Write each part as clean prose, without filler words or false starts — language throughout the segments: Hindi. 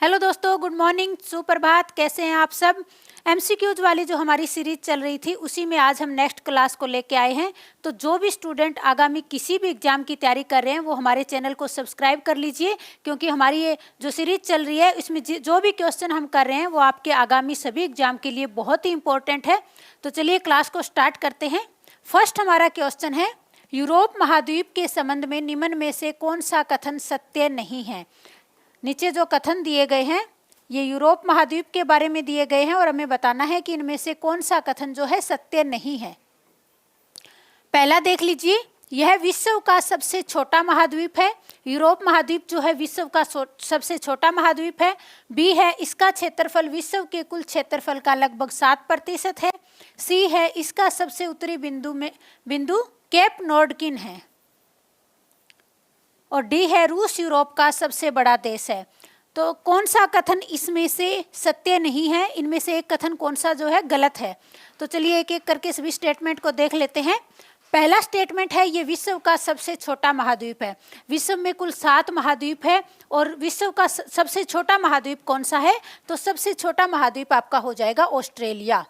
हेलो दोस्तों, गुड मॉर्निंग, सुप्रभात। कैसे हैं आप सब। एमसीक्यूज वाली जो हमारी सीरीज चल रही थी उसी में आज हम नेक्स्ट क्लास को लेके आए हैं। तो जो भी स्टूडेंट आगामी किसी भी एग्जाम की तैयारी कर रहे हैं वो हमारे चैनल को सब्सक्राइब कर लीजिए, क्योंकि हमारी ये जो सीरीज चल रही है इसमें जो भी क्वेश्चन हम कर रहे हैं वो आपके आगामी सभी एग्जाम के लिए बहुत ही इंपॉर्टेंट है। तो चलिए क्लास को स्टार्ट करते हैं। फर्स्ट हमारा क्वेश्चन है, यूरोप महाद्वीप के संबंध में निम्न में से कौन सा कथन सत्य नहीं है। नीचे जो कथन दिए गए हैं ये यूरोप महाद्वीप के बारे में दिए गए हैं और हमें बताना है कि इनमें से कौन सा कथन जो है सत्य नहीं है। पहला देख लीजिए, यह विश्व का सबसे छोटा महाद्वीप है। यूरोप महाद्वीप जो है विश्व का सबसे छोटा महाद्वीप है। बी है, इसका क्षेत्रफल विश्व के कुल क्षेत्रफल का लगभग 7% है। सी है, इसका सबसे उत्तरी बिंदु केप नॉर्डकिन है। और डी है, रूस यूरोप का सबसे बड़ा देश है। तो कौन सा कथन इसमें से सत्य नहीं है, इनमें से एक कथन कौन सा जो है गलत है। तो चलिए एक एक करके सभी स्टेटमेंट को देख लेते हैं। पहला स्टेटमेंट है, ये विश्व का सबसे छोटा महाद्वीप है। विश्व में कुल 7 महाद्वीप है और विश्व का सबसे छोटा महाद्वीप कौन सा है, तो सबसे छोटा महाद्वीप आपका हो जाएगा ऑस्ट्रेलिया।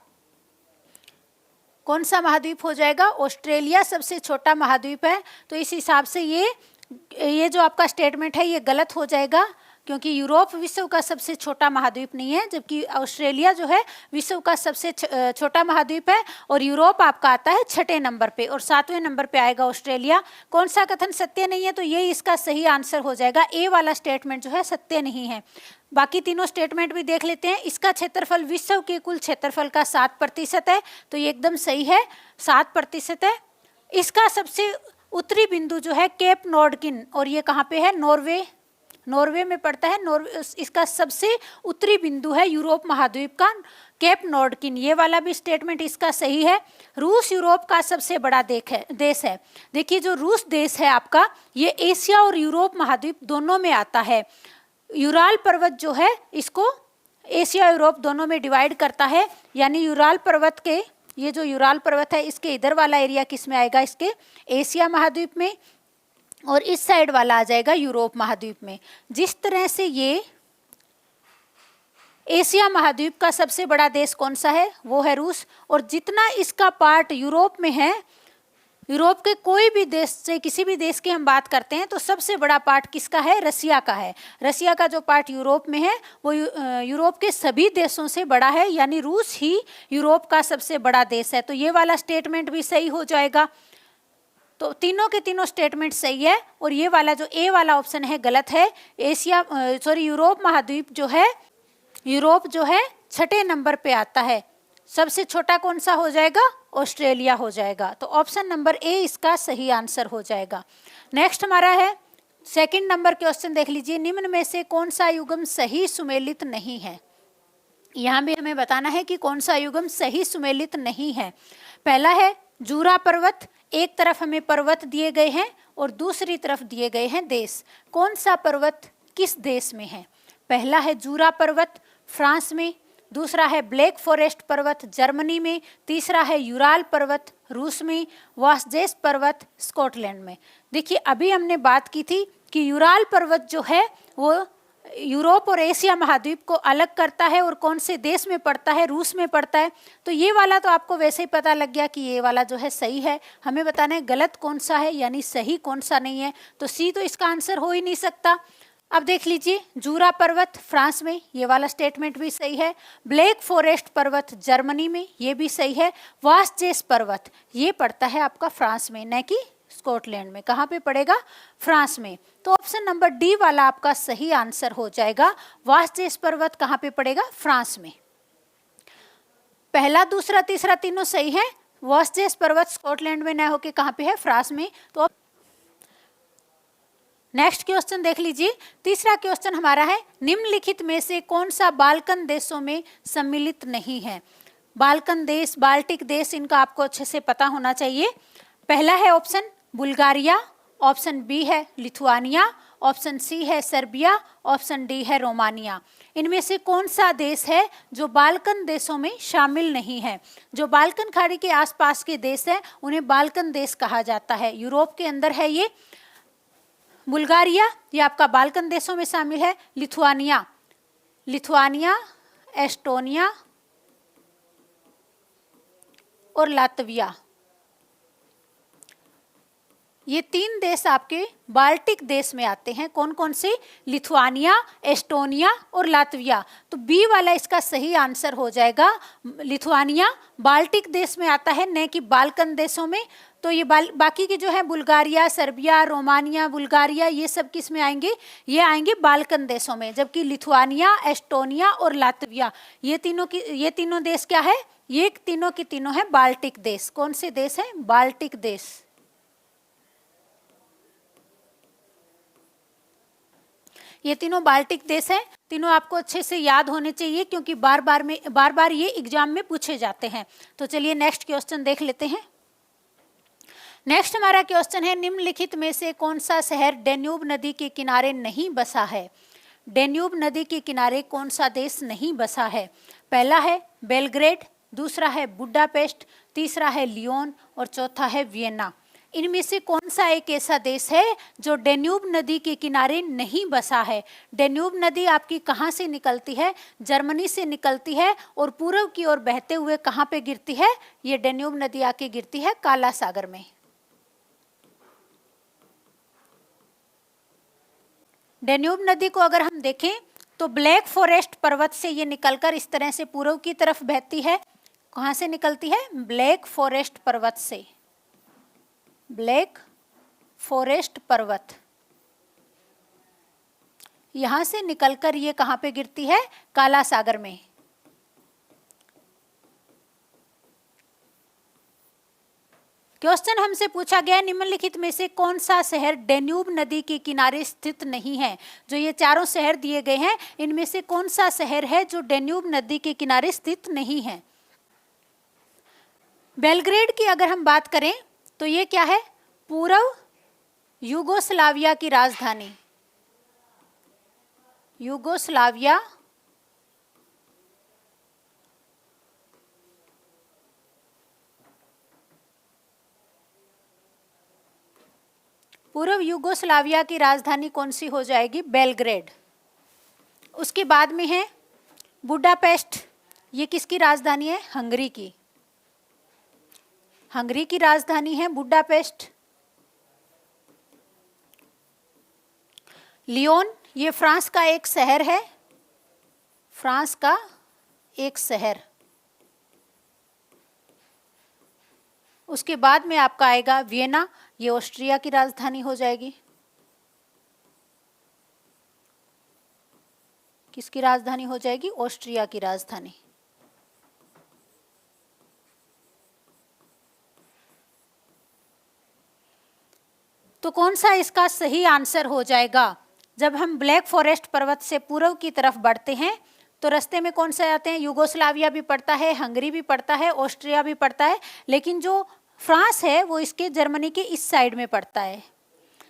कौन सा महाद्वीप हो जाएगा, ऑस्ट्रेलिया सबसे छोटा महाद्वीप है। तो इस हिसाब से ये जो आपका स्टेटमेंट है ये गलत हो जाएगा, क्योंकि यूरोप विश्व का सबसे छोटा महाद्वीप नहीं है, जबकि ऑस्ट्रेलिया जो है विश्व का सबसे छोटा महाद्वीप है। और यूरोप आपका आता है 6ठे नंबर पे और 7वें नंबर पे आएगा ऑस्ट्रेलिया। कौन सा कथन सत्य नहीं है, तो ये इसका सही आंसर हो जाएगा। ए वाला स्टेटमेंट जो है सत्य नहीं है। बाकी तीनों स्टेटमेंट भी देख लेते हैं। इसका क्षेत्रफल विश्व के कुल क्षेत्रफल का 7% है, तो ये एकदम सही है, 7% है। इसका सबसे उत्तरी बिंदु जो है केप नॉर्डकिन, और ये कहाँ पे है, नॉर्वे में पड़ता है। इसका सबसे उत्तरी बिंदु है यूरोप महाद्वीप का केप नॉर्डकिन, ये वाला भी स्टेटमेंट इसका सही है। रूस यूरोप का सबसे बड़ा देश है। देखिए जो रूस देश है आपका, ये एशिया और यूरोप महाद्वीप दोनों में आता है। यूराल पर्वत जो है इसको एशिया यूरोप दोनों में डिवाइड करता है, यानी यूराल पर्वत के, ये जो यूराल पर्वत है इसके इधर वाला एरिया किस में आएगा, इसके एशिया महाद्वीप में, और इस साइड वाला आ जाएगा यूरोप महाद्वीप में। जिस तरह से ये एशिया महाद्वीप का सबसे बड़ा देश कौन सा है, वो है रूस। और जितना इसका पार्ट यूरोप में है, यूरोप के कोई भी देश से किसी भी देश की हम बात करते हैं तो सबसे बड़ा पार्ट किसका है, रसिया का है। रसिया का जो पार्ट यूरोप में है वो यूरोप के सभी देशों से बड़ा है, यानी रूस ही यूरोप का सबसे बड़ा देश है। तो ये वाला स्टेटमेंट भी सही हो जाएगा। तो तीनों के तीनों स्टेटमेंट सही है। और ये वाला जो ए वाला ऑप्शन है गलत है। यूरोप महाद्वीप जो है, यूरोप जो है 6ठे नंबर पे आता है। सबसे छोटा कौन सा हो जाएगा, ऑस्ट्रेलिया हो जाएगा। तो ऑप्शन नंबर ए इसका सही आंसर हो जाएगा। नेक्स्ट हमारा है सेकंड नंबर क्वेश्चन, देख लीजिए, निम्न में से कौन सा युग्म सही सुमेलित नहीं है। यहाँ भी हमें बताना है कि कौन सा युग्म सही सुमेलित नहीं है। पहला है जूरा पर्वत, एक तरफ हमें पर्वत दिए गए हैं और दूसरी तरफ दिए गए हैं देश। कौन सा पर्वत किस देश में है। पहला है जूरा पर्वत फ्रांस में, दूसरा है ब्लैक फॉरेस्ट पर्वत जर्मनी में, तीसरा है यूराल पर्वत रूस में, वासजेस पर्वत स्कॉटलैंड में। देखिए अभी हमने बात की थी कि यूराल पर्वत जो है वो यूरोप और एशिया महाद्वीप को अलग करता है और कौन से देश में पड़ता है, रूस में पड़ता है। तो ये वाला तो आपको वैसे ही पता लग गया कि ये वाला जो है सही है। हमें बताना है गलत कौन सा है, यानी सही कौन सा नहीं है। तो सी तो इसका आंसर हो ही नहीं सकता। अब देख लीजिए, जूरा पर्वत फ्रांस में, ये वाला स्टेटमेंट भी सही है। ब्लैक फॉरेस्ट पर्वत जर्मनी में, ये भी सही है। वासजेस पर्वत ये पड़ता है आपका फ्रांस में, न कि स्कॉटलैंड में। कहाँ पे पड़ेगा, फ्रांस में। तो ऑप्शन नंबर डी वाला आपका सही आंसर हो जाएगा। वासजेस पर्वत कहाँ पे पड़ेगा, फ्रांस में। पहला दूसरा तीसरा तीनों सही है। वासजेस पर्वत स्कॉटलैंड में न होके कहाँ पे है, फ्रांस में। तो नेक्स्ट क्वेश्चन देख लीजिए, तीसरा क्वेश्चन हमारा है, निम्नलिखित में से कौन सा बाल्कन देशों में सम्मिलित नहीं है। बाल्कन देश, बाल्टिक देश, इनका आपको अच्छे से पता होना चाहिए। पहला है ऑप्शन बुल्गारिया, ऑप्शन बी है लिथुआनिया, ऑप्शन सी है सर्बिया, ऑप्शन डी है रोमानिया। इनमें से कौन सा देश है जो बाल्कन देशों में शामिल नहीं है। जो बाल्कन खाड़ी के आसपास के देश हैं उन्हें बाल्कन देश कहा जाता है। यूरोप के अंदर है ये बुल्गारिया, ये आपका बाल्कन देशों में शामिल है। लिथुआनिया लिथुआनिया, एस्टोनिया और लातविया। ये 3 देश आपके बाल्टिक देश में आते हैं। कौन कौन से? लिथुआनिया, एस्टोनिया और लातविया। तो बी वाला इसका सही आंसर हो जाएगा। लिथुआनिया बाल्टिक देश में आता है, न कि बाल्कन देशों में। तो ये बाकी के जो है बुल्गारिया, सर्बिया, रोमानिया, बुल्गारिया, ये सब किस में आएंगे? ये आएंगे बाल्कन देशों में। जबकि लिथुआनिया, एस्टोनिया और लातविया ये तीनों देश क्या है? ये तीनों की तीनों है बाल्टिक देश। कौन से देश हैं? बाल्टिक देश। ये तीनों बाल्टिक देश हैं। तीनों आपको अच्छे से याद होने चाहिए, क्योंकि बार बार ये एग्जाम में पूछे जाते हैं। तो चलिए नेक्स्ट क्वेश्चन देख लेते हैं। नेक्स्ट हमारा क्वेश्चन है, निम्नलिखित में से कौन सा शहर डेन्यूब नदी के किनारे नहीं बसा है? डेन्यूब नदी के किनारे कौन सा देश नहीं बसा है? पहला है बेलग्रेड, दूसरा है बुडापेस्ट, तीसरा है लियोन और चौथा है वियना। इनमें से कौन सा एक ऐसा देश है जो डेन्यूब नदी के किनारे नहीं बसा है? डेन्यूब नदी आपकी कहाँ से निकलती है? जर्मनी से निकलती है और पूर्व की ओर बहते हुए कहाँ पे गिरती है? ये डेन्यूब नदी आके गिरती है काला सागर में। डेन्यूब नदी को अगर हम देखें तो ब्लैक फॉरेस्ट पर्वत से ये निकलकर इस तरह से पूर्व की तरफ बहती है। कहाँ से निकलती है? ब्लैक फॉरेस्ट पर्वत से। ब्लैक फॉरेस्ट पर्वत यहां से निकलकर ये कहां पे गिरती है? काला सागर में। क्वेश्चन हमसे पूछा गया, निम्नलिखित में से कौन सा शहर डेन्यूब नदी के किनारे स्थित नहीं है? जो ये चारों शहर दिए गए हैं, इनमें से कौन सा शहर है जो डेन्यूब नदी के किनारे स्थित नहीं है? बेलग्रेड की अगर हम बात करें तो ये क्या है? पूर्व यूगोस्लाविया की राजधानी। यूगोस्लाविया पूर्व यूगोस्लाविया की राजधानी कौन सी हो जाएगी? बेलग्रेड। उसके बाद में है बुडापेस्ट। ये किसकी राजधानी है? हंगरी की। हंगरी की राजधानी है बुडापेस्ट। लियोन ये फ्रांस का एक शहर है। फ्रांस का एक शहर। उसके बाद में आपका आएगा वियना। ये ऑस्ट्रिया की राजधानी हो जाएगी। किसकी राजधानी हो जाएगी? ऑस्ट्रिया की राजधानी। तो कौन सा इसका सही आंसर हो जाएगा? जब हम ब्लैक फॉरेस्ट पर्वत से पूर्व की तरफ बढ़ते हैं तो रास्ते में कौन से आते हैं? यूगोस्लाविया भी पड़ता है, हंगरी भी पड़ता है, ऑस्ट्रिया भी पड़ता है, लेकिन जो फ्रांस है वो इसके जर्मनी के इस साइड में पड़ता है।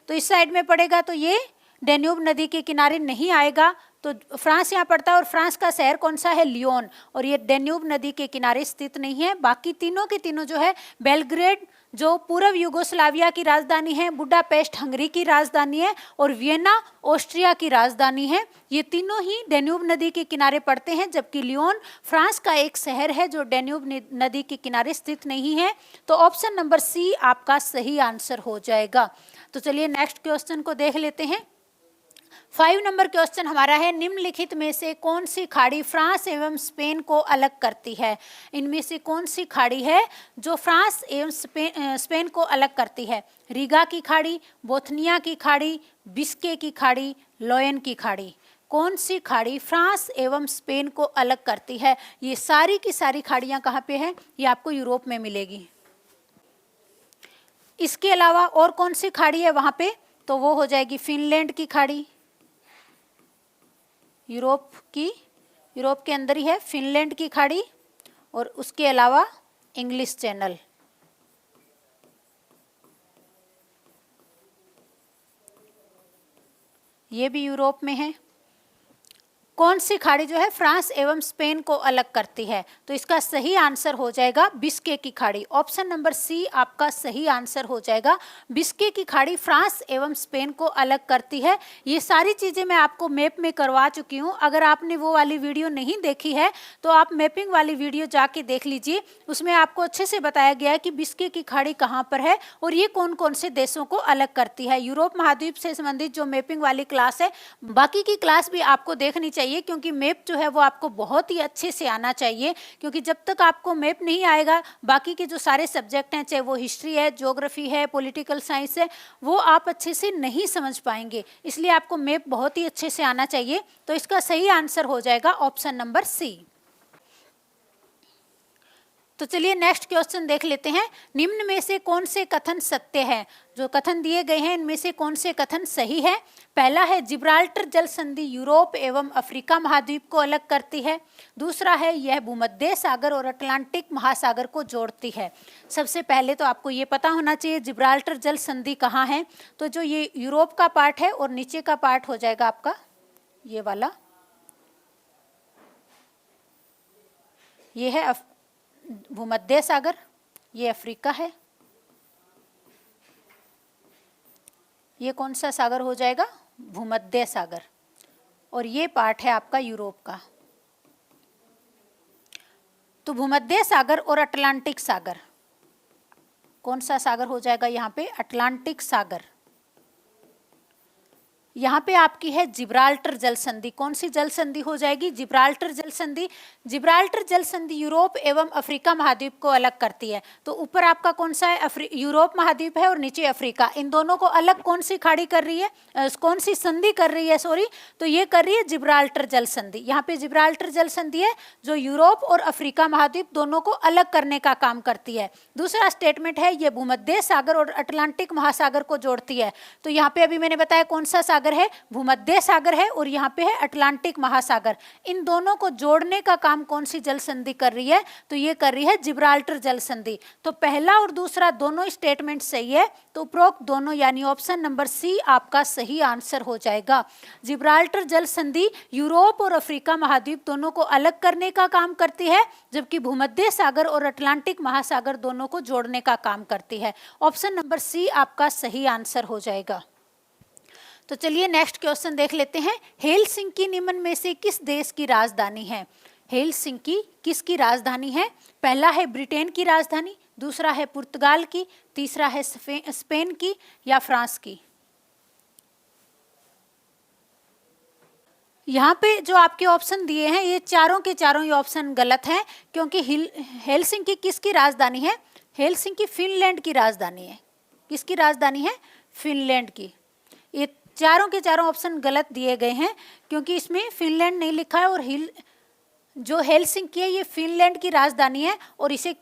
तो इस साइड में पड़ेगा तो ये डेन्यूब नदी के किनारे नहीं आएगा। तो फ्रांस यहाँ पड़ता है और फ्रांस का शहर कौन सा है? लियोन। और ये डेन्यूब नदी के किनारे स्थित नहीं है। बाकी तीनों के तीनों जो है, बेलग्रेड जो पूर्व यूगोस्लाविया की राजधानी है, बुडापेस्ट हंगरी की राजधानी है और वियना ऑस्ट्रिया की राजधानी है, ये तीनों ही डेन्यूब नदी के किनारे पड़ते हैं। जबकि लियोन फ्रांस का एक शहर है जो डेन्यूब नदी के किनारे स्थित नहीं है। तो ऑप्शन नंबर सी आपका सही आंसर हो जाएगा। तो चलिए नेक्स्ट क्वेश्चन को देख लेते हैं। 5 नंबर क्वेश्चन हमारा है, निम्नलिखित में से कौन सी खाड़ी फ्रांस एवं स्पेन को अलग करती है? इनमें से कौन सी खाड़ी है जो फ्रांस एवं स्पेन को अलग करती है? रीगा की खाड़ी, बोथनिया की खाड़ी, बिस्के की खाड़ी, लोयन की खाड़ी। कौन सी खाड़ी फ्रांस एवं स्पेन को अलग करती है? ये सारी की सारी खाड़ियाँ कहाँ पे हैं? ये आपको यूरोप में मिलेगी। इसके अलावा और कौन सी खाड़ी है वहाँ पे? तो वो हो जाएगी फिनलैंड की खाड़ी। यूरोप के अंदर ही है फिनलैंड की खाड़ी। और उसके अलावा इंग्लिश चैनल। ये भी यूरोप में है। कौन सी खाड़ी जो है फ्रांस एवं स्पेन को अलग करती है? तो इसका सही आंसर हो जाएगा बिस्के की खाड़ी। ऑप्शन नंबर सी आपका सही आंसर हो जाएगा। बिस्के की खाड़ी फ्रांस एवं स्पेन को अलग करती है। ये सारी चीजें मैं आपको मैप में करवा चुकी हूँ। अगर आपने वो वाली वीडियो नहीं देखी है तो आप मैपिंग वाली वीडियो जाके देख लीजिए। उसमें आपको अच्छे से बताया गया है कि बिस्के की खाड़ी कहाँ पर है और ये कौन कौन से देशों को अलग करती है। यूरोप महाद्वीप से संबंधित जो मैपिंग वाली क्लास है, बाकी की क्लास भी आपको देखनी चाहिए, क्योंकि मैप जो है वो आपको बहुत ही अच्छे से आना चाहिए। क्योंकि जब तक आपको मैप नहीं आएगा, बाकी के जो सारे सब्जेक्ट हैं, चाहे वो हिस्ट्री है, ज्योग्राफी है, पॉलिटिकल साइंस है, वो आप अच्छे से नहीं समझ पाएंगे। इसलिए आपको मैप बहुत ही अच्छे से आना चाहिए। तो इसका सही आंसर हो जाएगा ऑप्शन नंबर सी। तो चलिए नेक्स्ट क्वेश्चन देख लेते हैं। निम्न में से कौन से कथन सत्य है? जो कथन दिए गए हैं इनमें से कौन से कथन सही है? पहला है जिब्राल्टर जल संधि यूरोप एवं अफ्रीका महाद्वीप को अलग करती है। दूसरा है यह भूमध्य सागर और अटलांटिक महासागर को जोड़ती है। सबसे पहले तो आपको ये पता होना चाहिए जिब्राल्टर जल संधि कहाँ है। तो जो ये यूरोप का पार्ट है और नीचे का पार्ट हो जाएगा आपका ये वाला, ये है भूमध्य सागर, ये अफ्रीका है, ये कौन सा सागर हो जाएगा? भूमध्य सागर। और ये पार्ट है आपका यूरोप का। तो भूमध्य सागर और अटलांटिक सागर, कौन सा सागर हो जाएगा यहाँ पे? अटलांटिक सागर। यहाँ पे आपकी है जिब्राल्टर जल संधि। कौन सी जल संधि हो जाएगी? जिब्राल्टर जल संधि। जिब्राल्टर जल संधि यूरोप एवं अफ्रीका महाद्वीप को अलग करती है। तो ऊपर आपका कौन सा है? यूरोप महाद्वीप है और नीचे अफ्रीका। इन दोनों को अलग कौन सी खाड़ी कर रही है? कौन सी संधि कर रही है? सॉरी, तो ये कर रही है जिब्राल्टर जल संधि। यहाँ पे जिब्राल्टर जल संधि है जो यूरोप और अफ्रीका महाद्वीप दोनों को अलग करने का काम करती है। दूसरा स्टेटमेंट है ये भूमध्य सागर और अटलांटिक महासागर को जोड़ती है। तो यहाँ पे अभी मैंने बताया कौन सा सागर है? भूमध्य सागर है और यहाँ पे है अटलांटिक महासागर। इन दोनों को जोड़ने का काम कौन सी जल संधि कर रही है? तो ये कर रही है जिब्राल्टर जल संधि। तो पहला और दूसरा दोनों स्टेटमेंट सही है। तो उपरोक्त दोनों यानी ऑप्शन नंबर सी आपका सही आंसर हो जाएगा। जिब्राल्टर जल संधि यूरोप और अफ्रीका महाद्वीप दोनों को अलग करने का काम करती है, जबकि भूमध्य सागर और अटलांटिक महासागर दोनों को जोड़ने का काम करती है। ऑप्शन नंबर सी आपका सही आंसर हो जाएगा। तो चलिए नेक्स्ट क्वेश्चन देख लेते हैं। हेलसिंकी निम्न में से किस देश की राजधानी है? हेलसिंकी किसकी राजधानी है? पहला है ब्रिटेन की राजधानी, दूसरा है पुर्तगाल की, तीसरा है स्पेन की या फ्रांस की। यहाँ पे जो आपके ऑप्शन दिए हैं ये चारों के चारों ही ऑप्शन गलत हैं, क्योंकि हेलसिंकी किसकी राजधानी है? हेलसिंकी फिनलैंड की राजधानी है। किसकी राजधानी है? फिनलैंड की। ये चारों के चारों ऑप्शन गलत दिए गए हैं, क्योंकि इसमें फिनलैंड नहीं लिखा है। और जो हेलसिंकी है ये फिनलैंड की राजधानी है और इसे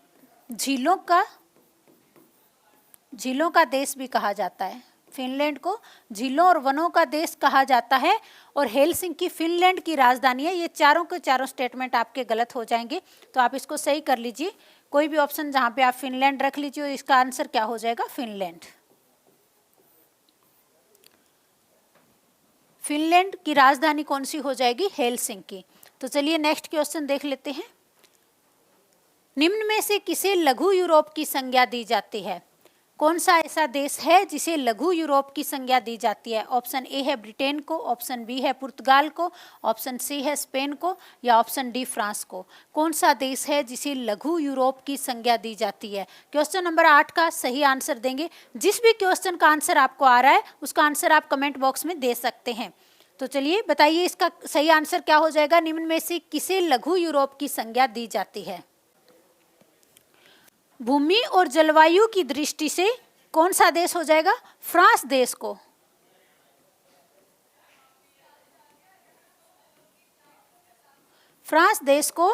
झीलों का देश भी कहा जाता है। फिनलैंड को झीलों और वनों का देश कहा जाता है और हेलसिंकी फिनलैंड की राजधानी है। ये चारों के चारों स्टेटमेंट आपके गलत हो जाएंगे, तो आप इसको सही कर लीजिए। कोई भी ऑप्शन जहाँ पे आप फिनलैंड रख लीजिए और इसका आंसर क्या हो जाएगा? फिनलैंड। फिनलैंड की राजधानी कौन सी हो जाएगी? हेलसिंकी। तो चलिए नेक्स्ट क्वेश्चन देख लेते हैं। निम्न में से किसे लघु यूरोप की संज्ञा दी जाती है? कौन सा ऐसा देश है जिसे लघु यूरोप की संज्ञा दी जाती है? ऑप्शन ए है ब्रिटेन को, ऑप्शन बी है पुर्तगाल को, ऑप्शन सी है स्पेन को या ऑप्शन डी फ्रांस को। कौन सा देश है जिसे लघु यूरोप की संज्ञा दी जाती है? क्वेश्चन नंबर 8 का सही आंसर देंगे। जिस भी क्वेश्चन का आंसर आपको आ रहा है उसका आंसर आप कमेंट बॉक्स में दे सकते हैं। तो चलिए बताइए इसका सही आंसर क्या हो जाएगा? निम्न में से किसे लघु यूरोप की संज्ञा दी जाती है? भूमि और जलवायु की दृष्टि से कौन सा देश हो जाएगा? फ्रांस देश को। फ्रांस देश को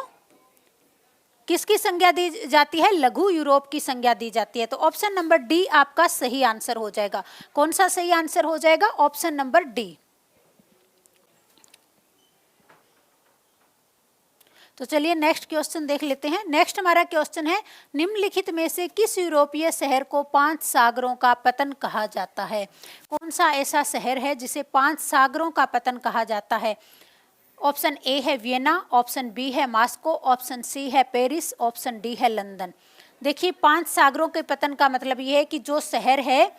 किसकी संज्ञा दी जाती है? लघु यूरोप की संज्ञा दी जाती है। तो ऑप्शन नंबर डी आपका सही आंसर हो जाएगा। कौन सा सही आंसर हो जाएगा? Option number D. तो चलिए नेक्स्ट क्वेश्चन देख लेते हैं। नेक्स्ट हमारा क्वेश्चन है, निम्नलिखित में से किस यूरोपीय शहर को 5 सागरों का पतन कहा जाता है? कौन सा ऐसा शहर है जिसे 5 सागरों का पतन कहा जाता है? ऑप्शन ए है वियना, ऑप्शन बी है मॉस्को, ऑप्शन सी है पेरिस, ऑप्शन डी है लंदन। देखिए 5 सागरों के पतन का मतलब ये है कि जो शहर है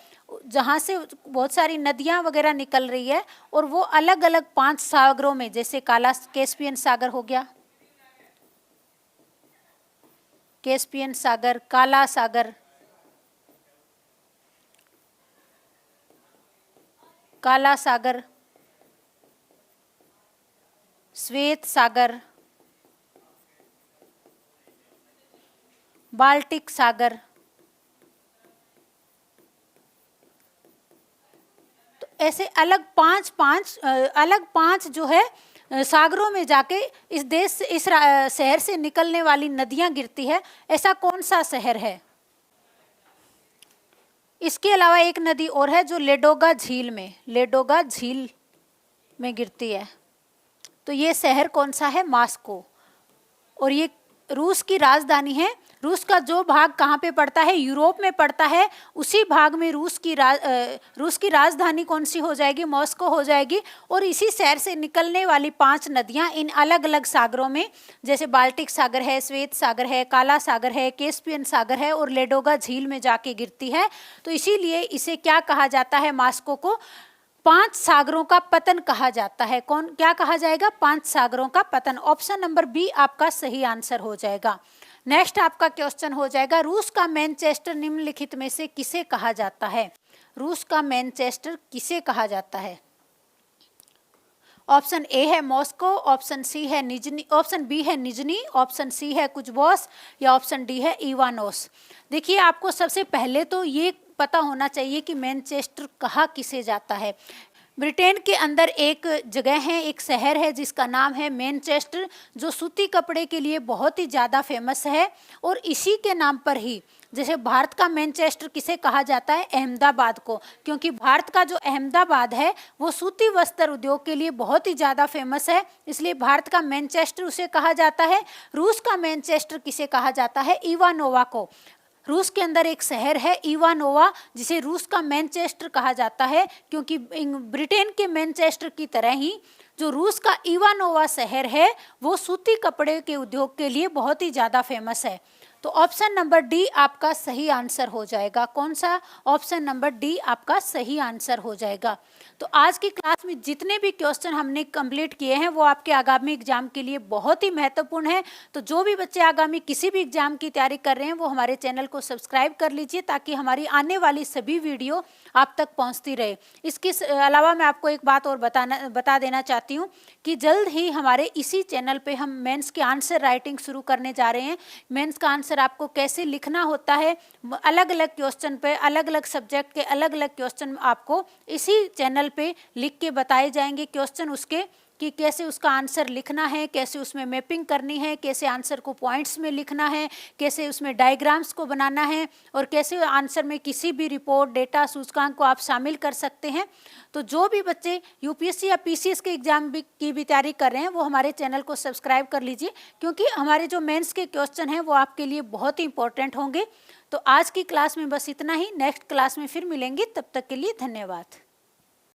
जहाँ से बहुत सारी नदियाँ वगैरह निकल रही है और वो अलग अलग 5 सागरों में, जैसे काला कैस्पियन सागर हो गया, कैस्पियन सागर, काला सागर, काला सागर, श्वेत सागर, बाल्टिक सागर। तो ऐसे अलग पांच जो है सागरों में जाके इस देश से, इस शहर से निकलने वाली नदियां गिरती है। ऐसा कौन सा शहर है? इसके अलावा एक नदी और है जो लेडोगा झील में गिरती है। तो ये शहर कौन सा है? मॉस्को। और ये रूस की राजधानी है। रूस का जो भाग कहाँ पे पड़ता है? यूरोप में पड़ता है। उसी भाग में रूस की राजधानी कौन सी हो जाएगी? मॉस्को हो जाएगी। और इसी शहर से निकलने वाली 5 नदियाँ इन अलग अलग सागरों में, जैसे बाल्टिक सागर है, श्वेत सागर है, काला सागर है, कैस्पियन सागर है और लेडोगा झील में जाके गिरती है। तो इसीलिए इसे क्या कहा जाता है? मॉस्को को 5 सागरों का पतन कहा जाता है। क्या कहा जाएगा? 5 सागरों का पतन। ऑप्शन नंबर बी आपका सही आंसर हो जाएगा। नेक्स्ट आपका क्वेश्चन हो जाएगा, रूस का मैनचेस्टर निम्नलिखित में से किसे कहा जाता है? रूस का मैनचेस्टर किसे कहा जाता है? ऑप्शन ए है मॉस्को, ऑप्शन सी है निजनी, ऑप्शन बी है निजनी, ऑप्शन सी है कुछबॉस या ऑप्शन डी है इवानोस। देखिए आपको सबसे पहले तो ये पता होना चाहिए कि मैनचेस्टर कहा किसे जाता है। ब्रिटेन के अंदर एक जगह है, एक शहर है जिसका नाम है मैनचेस्टर, जो सूती कपड़े के लिए बहुत ही ज़्यादा फेमस है। और इसी के नाम पर ही, जैसे भारत का मैनचेस्टर किसे कहा जाता है? अहमदाबाद को, क्योंकि भारत का जो अहमदाबाद है वो सूती वस्त्र उद्योग के लिए बहुत ही ज़्यादा फेमस है, इसलिए भारत का मैनचेस्टर उसे कहा जाता है। रूस का मैनचेस्टर किसे कहा जाता है? इवानोवा को। रूस के अंदर एक शहर है इवानोवा, जिसे रूस का मैनचेस्टर कहा जाता है, क्योंकि ब्रिटेन के मैनचेस्टर की तरह ही जो रूस का इवानोवा शहर है वो सूती कपड़े के उद्योग के लिए बहुत ही ज़्यादा फेमस है। तो ऑप्शन नंबर डी आपका सही आंसर हो जाएगा। कौन सा? ऑप्शन नंबर डी आपका सही आंसर हो जाएगा। तो आज की क्लास में जितने भी क्वेश्चन हमने कंप्लीट किए हैं वो आपके आगामी एग्जाम के लिए बहुत ही महत्वपूर्ण है। तो जो भी बच्चे आगामी किसी भी एग्जाम की तैयारी कर रहे हैं वो हमारे चैनल को सब्सक्राइब कर लीजिए, ताकि हमारी आने वाली सभी वीडियो आप तक पहुँचती रहे। इसके अलावा मैं आपको एक बात और बता देना चाहती हूँ कि जल्द ही हमारे इसी चैनल पर हम मेन्स के आंसर राइटिंग शुरू करने जा रहे हैं। मेन्स का आंसर आपको कैसे लिखना होता है, अलग अलग क्वेश्चन पे, अलग अलग सब्जेक्ट के अलग अलग क्वेश्चन आपको इसी चैनल पे लिख के बताए जाएंगे। क्वेश्चन उसके कि कैसे उसका आंसर लिखना है, कैसे उसमें मैपिंग करनी है, कैसे आंसर को पॉइंट्स में लिखना है, कैसे उसमें डायग्राम्स को बनाना है और कैसे आंसर में किसी भी रिपोर्ट, डेटा, सूचकांक को आप शामिल कर सकते हैं। तो जो भी बच्चे यूपीएससी या पीसीएस के एग्जाम की भी तैयारी कर रहे हैं वो हमारे चैनल को सब्सक्राइब कर लीजिए, क्योंकि हमारे जो मेंस के क्वेश्चन हैं वो आपके लिए बहुत ही इंपॉर्टेंट होंगे। तो आज की क्लास में बस इतना ही। नेक्स्ट क्लास में फिर मिलेंगे, तब तक के लिए धन्यवाद।